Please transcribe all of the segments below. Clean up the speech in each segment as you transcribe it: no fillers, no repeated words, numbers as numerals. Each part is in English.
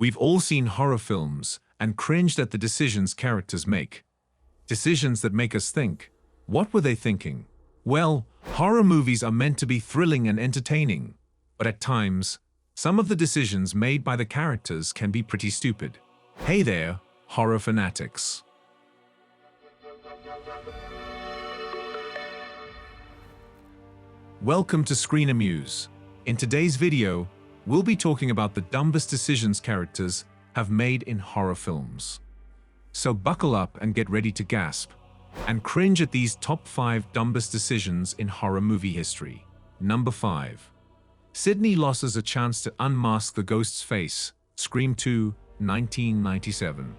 We've all seen horror films and cringed at the decisions characters make. Decisions that make us think, what were they thinking? Well, horror movies are meant to be thrilling and entertaining, but at times, some of the decisions made by the characters can be pretty stupid. Hey there, horror fanatics. Welcome to Screen Amuse. In today's video, we'll be talking about the dumbest decisions characters have made in horror films. So buckle up and get ready to gasp and cringe at these top 5 dumbest decisions in horror movie history. Number 5. Sidney loses a chance to unmask the ghost's face. Scream 2, 1997.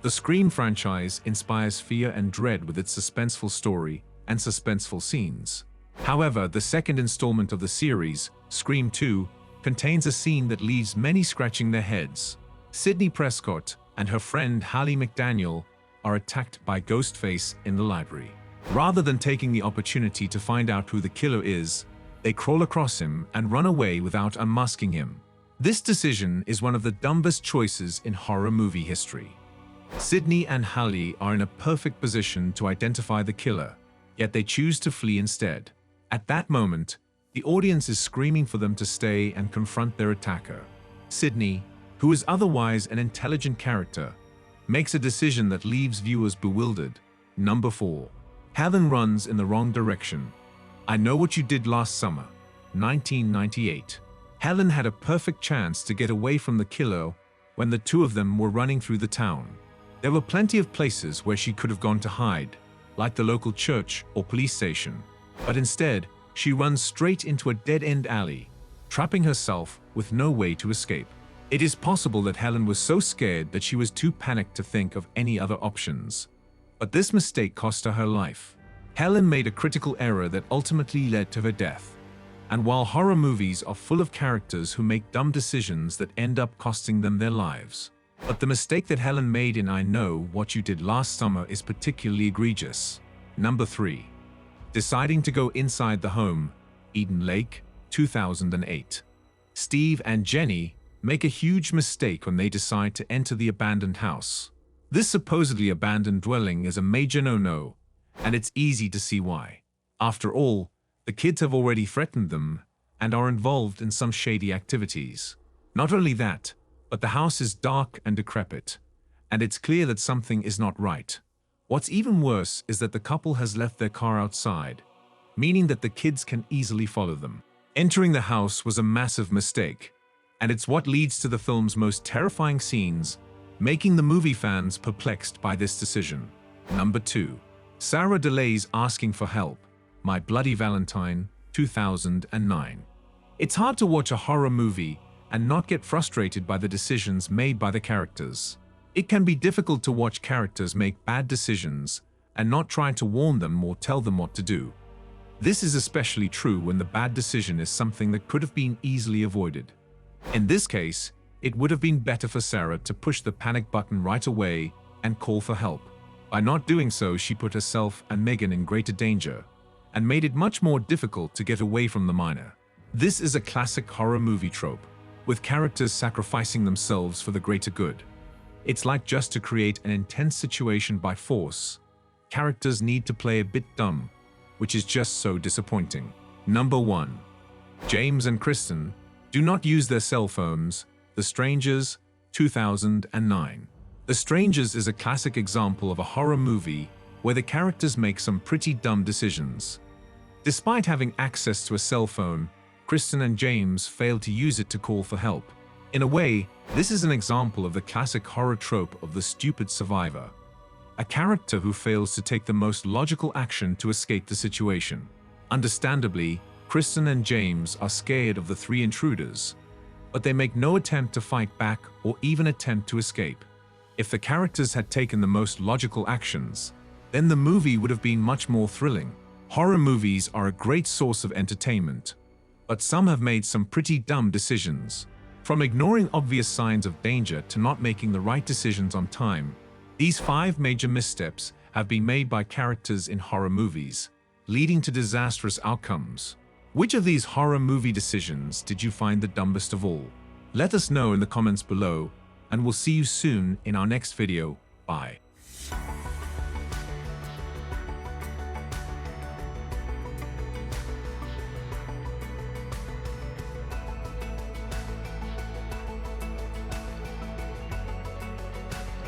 The Scream franchise inspires fear and dread with its suspenseful story and suspenseful scenes. However, the second installment of the series, Scream 2, contains a scene that leaves many scratching their heads. Sidney Prescott and her friend Hallie McDaniel are attacked by Ghostface in the library. Rather than taking the opportunity to find out who the killer is, they crawl across him and run away without unmasking him. This decision is one of the dumbest choices in horror movie history. Sidney and Hallie are in a perfect position to identify the killer, yet they choose to flee instead. At that moment, the audience is screaming for them to stay and confront their attacker. Sidney, who is otherwise an intelligent character, makes a decision that leaves viewers bewildered. Number 4. Helen runs in the wrong direction. I Know What You Did Last Summer, 1998. Helen had a perfect chance to get away from the killer when the two of them were running through the town. There were plenty of places where she could have gone to hide, like the local church or police station. But instead, she runs straight into a dead-end alley, trapping herself with no way to escape. It is possible that Helen was so scared that she was too panicked to think of any other options. But this mistake cost her her life. Helen made a critical error that ultimately led to her death. And while horror movies are full of characters who make dumb decisions that end up costing them their lives, but the mistake that Helen made in I Know What You Did Last Summer is particularly egregious. Number 3. Deciding to go inside the home, Eden Lake, 2008. Steve and Jenny make a huge mistake when they decide to enter the abandoned house. This supposedly abandoned dwelling is a major no-no, and it's easy to see why. After all, the kids have already threatened them and are involved in some shady activities. Not only that, but the house is dark and decrepit, and it's clear that something is not right. What's even worse is that the couple has left their car outside, meaning that the kids can easily follow them. Entering the house was a massive mistake, and it's what leads to the film's most terrifying scenes, making the movie fans perplexed by this decision. Number 2. Sarah delays asking for help. My Bloody Valentine, 2009. It's hard to watch a horror movie and not get frustrated by the decisions made by the characters. It can be difficult to watch characters make bad decisions and not try to warn them or tell them what to do. This is especially true when the bad decision is something that could have been easily avoided. In this case, it would have been better for Sarah to push the panic button right away and call for help. By not doing so, she put herself and Megan in greater danger and made it much more difficult to get away from the minor. This is a classic horror movie trope, with characters sacrificing themselves for the greater good. It's like just to create an intense situation by force, characters need to play a bit dumb, which is just so disappointing. Number 1. James and Kristen do not use their cell phones. The Strangers, 2009. The Strangers is a classic example of a horror movie where the characters make some pretty dumb decisions. Despite having access to a cell phone, Kristen and James fail to use it to call for help. In a way, this is an example of the classic horror trope of the stupid survivor, a character who fails to take the most logical action to escape the situation. Understandably, Kristen and James are scared of the 3 intruders, but they make no attempt to fight back or even attempt to escape. If the characters had taken the most logical actions, then the movie would have been much more thrilling. Horror movies are a great source of entertainment, but some have made some pretty dumb decisions. From ignoring obvious signs of danger to not making the right decisions on time, these 5 major missteps have been made by characters in horror movies, leading to disastrous outcomes. Which of these horror movie decisions did you find the dumbest of all? Let us know in the comments below, and we'll see you soon in our next video. Bye.